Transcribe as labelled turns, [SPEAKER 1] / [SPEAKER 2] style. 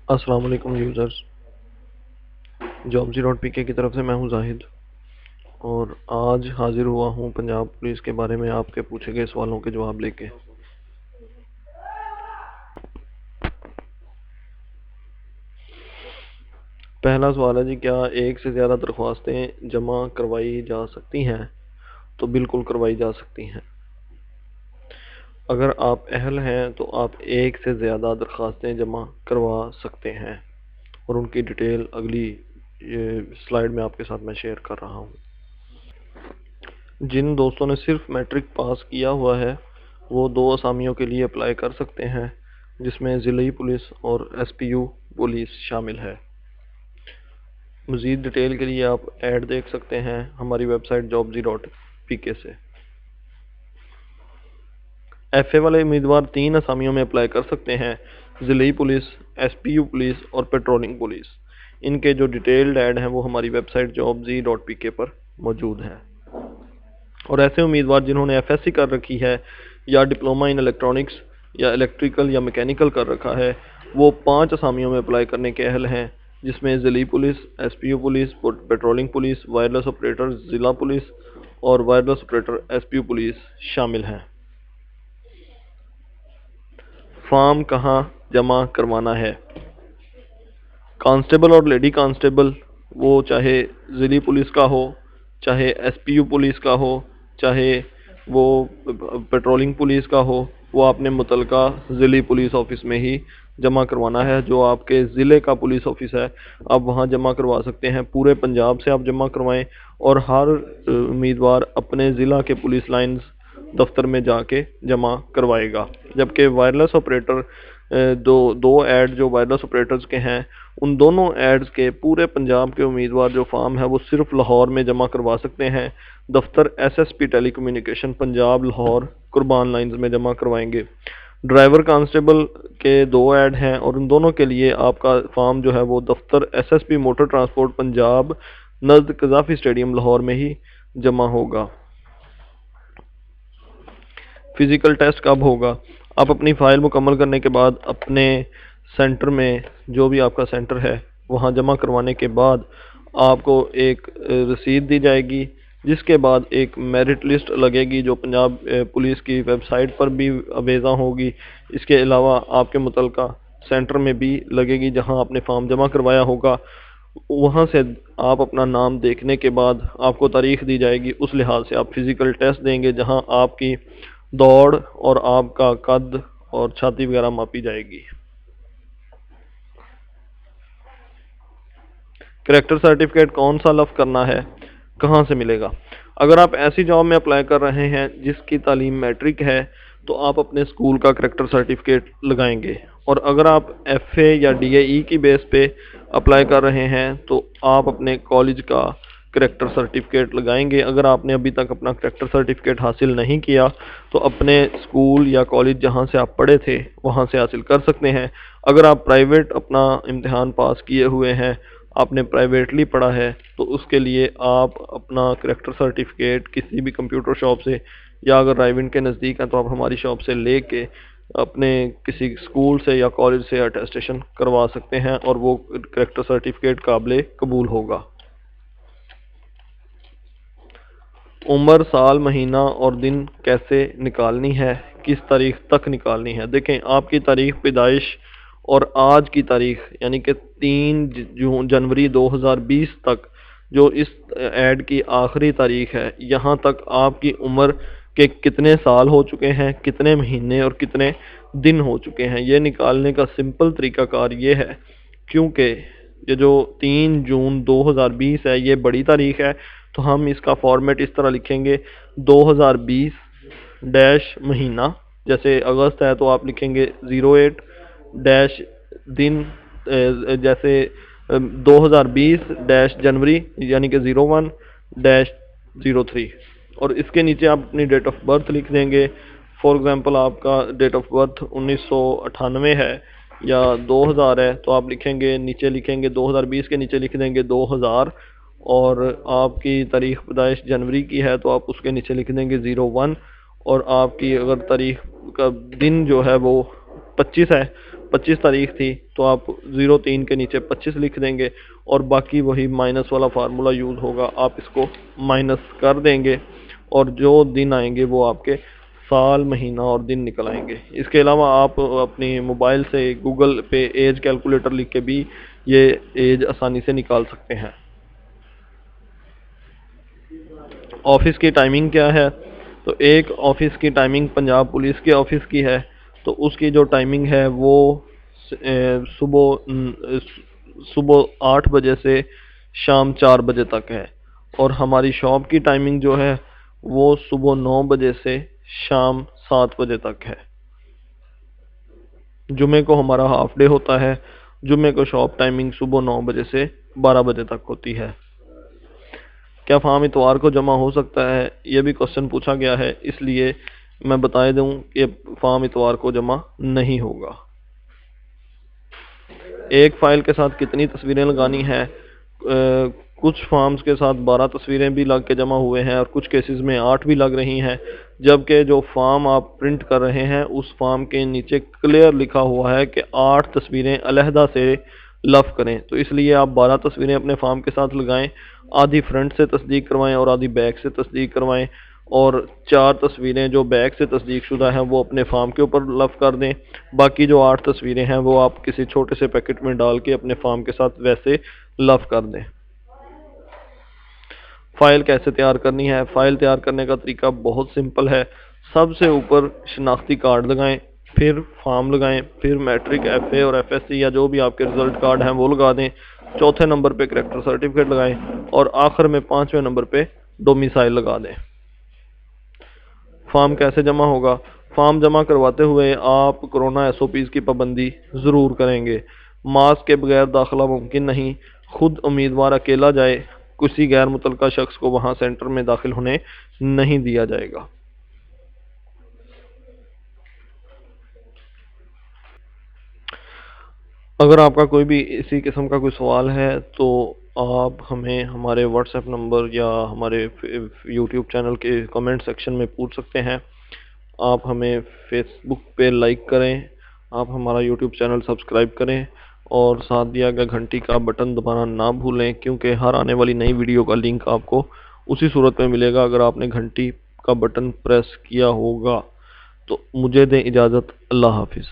[SPEAKER 1] अस्सलाम वालेकुम users. jobs.pk की तरफ से मैं हूं जाहिद और आज हाजिर हुआ हूं पंजाब पुलिस के बारे में आपके पूछे गए सवालों के जवाब लेके। पहला सवाल है जी, क्या एक से ज़्यादा दरख्वास्तें जमा करवाई जा सकती हैं? तो बिल्कुल करवाई जा सकती हैं। अगर आप अहल हैं तो आप एक से ज़्यादा दरख्वास्तें जमा करवा सकते हैं और उनकी डिटेल अगली स्लाइड में आपके साथ मैं शेयर कर रहा हूँ। जिन दोस्तों ने सिर्फ मैट्रिक पास किया हुआ है वो दो असामियों के लिए अप्लाई कर सकते हैं, जिसमें ज़िली पुलिस और एसपीयू पुलिस शामिल है। मज़ीद डिटेल के लिए आप ऐड देख सकते हैं हमारी वेबसाइट jobs.pk से। एफए वाले उम्मीदवार 3 असामियों में अप्लाई कर सकते हैं: ज़िली पुलिस, एसपीयू पुलिस और पेट्रोलिंग पुलिस। इनके जो डिटेल्ड ऐड हैं वो हमारी वेबसाइट jobs.pk पर मौजूद हैं। और ऐसे उम्मीदवार जिन्होंने एफएससी कर रखी है या डिप्लोमा इन इलेक्ट्रॉनिक्स या इलेक्ट्रिकल या मैकेनिकल कर रखा है, वो 5 असामियों में अप्लाई करने के अहल हैं, जिसमें ज़िली police, SPU police, patrolling police, wireless operator ज़िला पुलिस और वायरलेस ऑपरेटर एसपीयू पुलिस शामिल हैं। फॉर्म कहाँ जमा करवाना है? कांस्टेबल और लेडी कांस्टेबल, वो चाहे ज़िली पुलिस का हो, चाहे एसपीयू पुलिस का हो, चाहे वो पेट्रोलिंग पुलिस का हो, वो आपने मुतलका ज़िली पुलिस ऑफिस में ही जमा करवाना है। जो आपके ज़िले का पुलिस ऑफिस है आप वहाँ जमा करवा सकते हैं। पूरे पंजाब से आप जमा करवाएं और हर उम्मीदवार अपने ज़िला के पुलिस लाइंस दफ्तर में जाके जमा करवाएगा। जबकि वायरलेस ऑपरेटर दो ऐड जो वायरलेस ऑपरेटर्स के हैं, उन दोनों एड्स के पूरे पंजाब के उम्मीदवार जो फॉर्म है वो सिर्फ लाहौर में जमा करवा सकते हैं। दफ्तर एसएसपी टेलीकम्युनिकेशन पंजाब लाहौर कुर्बान लाइंस में जमा करवाएंगे। ड्राइवर कांस्टेबल के 2 ऐड हैं और उन दोनों के लिए आपका फॉर्म जो है वो दफ्तर एसएसपी मोटर ट्रांसपोर्ट पंजाब नज़द कज़ाफ़ी स्टेडियम लाहौर में ही जमा होगा। फिजिकल टेस्ट कब होगा? आप अपनी फ़ाइल मुकम्मल करने के बाद अपने सेंटर में, जो भी आपका सेंटर है, वहाँ जमा करवाने के बाद आपको एक रसीद दी जाएगी, जिसके बाद एक मेरिट लिस्ट लगेगी जो पंजाब पुलिस की वेबसाइट पर भी अवेज़ा होगी। इसके अलावा आपके मुतलका सेंटर में भी लगेगी जहाँ आपने फॉर्म जमा करवाया होगा। वहाँ से आप अपना नाम देखने के बाद आपको तारीख दी जाएगी, उस लिहाज से आप फिज़िकल टेस्ट देंगे जहाँ आपकी दौड़ और आपका कद और छाती वगैरह मापी जाएगी। करैक्टर सर्टिफिकेट कौन सा लफ्ज़ करना है, कहाँ से मिलेगा? अगर आप ऐसी जॉब में अप्लाई कर रहे हैं जिसकी तालीम मैट्रिक है तो आप अपने स्कूल का करैक्टर सर्टिफिकेट लगाएंगे, और अगर आप एफए या डीएई की बेस पे अप्लाई कर रहे हैं तो आप अपने कॉलेज का करैक्टर सर्टिफिकेट लगाएंगे। अगर आपने अभी तक अपना करैक्टर सर्टिफिकेट हासिल नहीं किया तो अपने स्कूल या कॉलेज जहाँ से आप पढ़े थे वहाँ से हासिल कर सकते हैं। अगर आप प्राइवेट अपना इम्तिहान पास किए हुए हैं, आपने प्राइवेटली पढ़ा है, तो उसके लिए आप अपना करैक्टर सर्टिफिकेट किसी भी कंप्यूटर शॉप से, या अगर रायविंड के नज़दीक हैं तो आप हमारी शॉप से लेके अपने किसी स्कूल से या कॉलेज से अटेस्टेशन करवा सकते हैं और वो करैक्टर सर्टिफिकेट काबिल कबूल होगा। उम्र, साल, महीना और दिन कैसे निकालनी है, किस तारीख तक निकालनी है? देखें, आपकी तारीख पैदाइश और आज की तारीख यानी कि 3 जनवरी 2020 तक, जो इस ऐड की आखिरी तारीख है, यहाँ तक आपकी उम्र के कितने साल हो चुके हैं, कितने महीने और कितने दिन हो चुके हैं, ये निकालने का सिंपल तरीकाकार ये है। क्योंकि ये जो 3 जून 2020 है ये बड़ी तारीख है, तो हम इसका फॉर्मेट इस तरह लिखेंगे: 2020 डैश महीना, जैसे अगस्त है तो आप लिखेंगे 08 डैश दिन, जैसे 2020 डैश जनवरी यानी कि 01 डैश 03, और इसके नीचे आप अपनी डेट ऑफ बर्थ लिख देंगे। फॉर एग्जांपल आपका डेट ऑफ बर्थ 1998 है या 2000 है तो आप लिखेंगे, नीचे लिखेंगे 2020 के नीचे लिख देंगे 2000, और आपकी तारीख पैदाइश जनवरी की है तो आप उसके नीचे लिख देंगे 01, और आपकी अगर तारीख का दिन जो है वो 25 है 25 تاریخ تھی تو آپ 03 کے نیچے 25 لکھ دیں گے اور باقی وہی مائنس والا فارمولا یوز ہوگا، آپ اس کو مائنس کر دیں گے اور جو دن آئیں گے وہ آپ کے سال، مہینہ اور دن نکل آئیں گے۔ اس کے علاوہ آپ اپنی موبائل سے گوگل پہ ایج کیلکولیٹر لکھ کے بھی یہ ایج آسانی سے نکال سکتے ہیں۔ آفس کی ٹائمنگ کیا ہے؟ تو ایک آفس کی ٹائمنگ پنجاب پولیس کے آفس کی ہے، تو اس کی جو ٹائمنگ ہے وہ صبح 8 بجے سے شام 4 بجے تک ہے، اور ہماری شاپ کی ٹائمنگ جو ہے وہ صبح 9 بجے سے شام 7 بجے تک ہے۔ جمعے کو ہمارا ہاف ڈے ہوتا ہے، جمعے کو شاپ ٹائمنگ صبح 9 بجے سے 12 بجے تک ہوتی ہے۔ کیا فارم اتوار کو جمع ہو سکتا ہے؟ یہ بھی کوسچن پوچھا گیا ہے، اس لیے میں بتا دوں کہ فارم اتوار کو جمع نہیں ہوگا۔ ایک فائل کے ساتھ کتنی تصویریں لگانی ہیں؟ کچھ فارمز کے ساتھ 12 تصویریں بھی لگ کے جمع ہوئے ہیں اور کچھ کیسز میں 8 بھی لگ رہی ہیں، جبکہ جو فارم آپ پرنٹ کر رہے ہیں اس فارم کے نیچے کلیئر لکھا ہوا ہے کہ 8 تصویریں علیحدہ سے لف کریں، تو اس لیے آپ 12 تصویریں اپنے فارم کے ساتھ لگائیں، آدھی فرنٹ سے تصدیق کروائیں اور آدھی بیک سے تصدیق کروائیں، اور 4 تصویریں جو بیک سے تصدیق شدہ ہیں وہ اپنے فارم کے اوپر لف کر دیں، باقی جو 8 تصویریں ہیں وہ آپ کسی چھوٹے سے پیکٹ میں ڈال کے اپنے فارم کے ساتھ ویسے لف کر دیں۔ فائل کیسے تیار کرنی ہے؟ فائل تیار کرنے کا طریقہ بہت سمپل ہے۔ سب سے اوپر شناختی کارڈ لگائیں، پھر فارم لگائیں، پھر میٹرک، ایف اے اور ایف ایس سی یا جو بھی آپ کے رزلٹ کارڈ ہیں وہ لگا دیں، چوتھے نمبر پہ کریکٹر سرٹیفکیٹ لگائیں اور آخر میں 5ویں نمبر پہ ڈومیسائل لگا دیں۔ فارم کیسے جمع ہوگا؟ فارم جمع کرواتے ہوئے آپ کرونا ایس او پیز کی پابندی ضرور کریں گے۔ ماسک کے بغیر داخلہ ممکن نہیں، خود امیدوار اکیلا جائے، کسی غیر متعلقہ شخص کو وہاں سینٹر میں داخل ہونے نہیں دیا جائے گا۔ اگر آپ کا کوئی بھی اسی قسم کا کوئی سوال ہے تو آپ ہمیں ہمارے واٹس ایپ نمبر یا ہمارے یوٹیوب چینل کے کمنٹ سیکشن میں پوچھ سکتے ہیں۔ آپ ہمیں فیس بک پہ لائک کریں، آپ ہمارا یوٹیوب چینل سبسکرائب کریں اور ساتھ دیا گیا گھنٹی کا بٹن دبانا نہ بھولیں، کیونکہ ہر آنے والی نئی ویڈیو کا لنک آپ کو اسی صورت میں ملے گا اگر آپ نے گھنٹی کا بٹن پریس کیا ہوگا۔ تو مجھے دیں اجازت، اللہ حافظ۔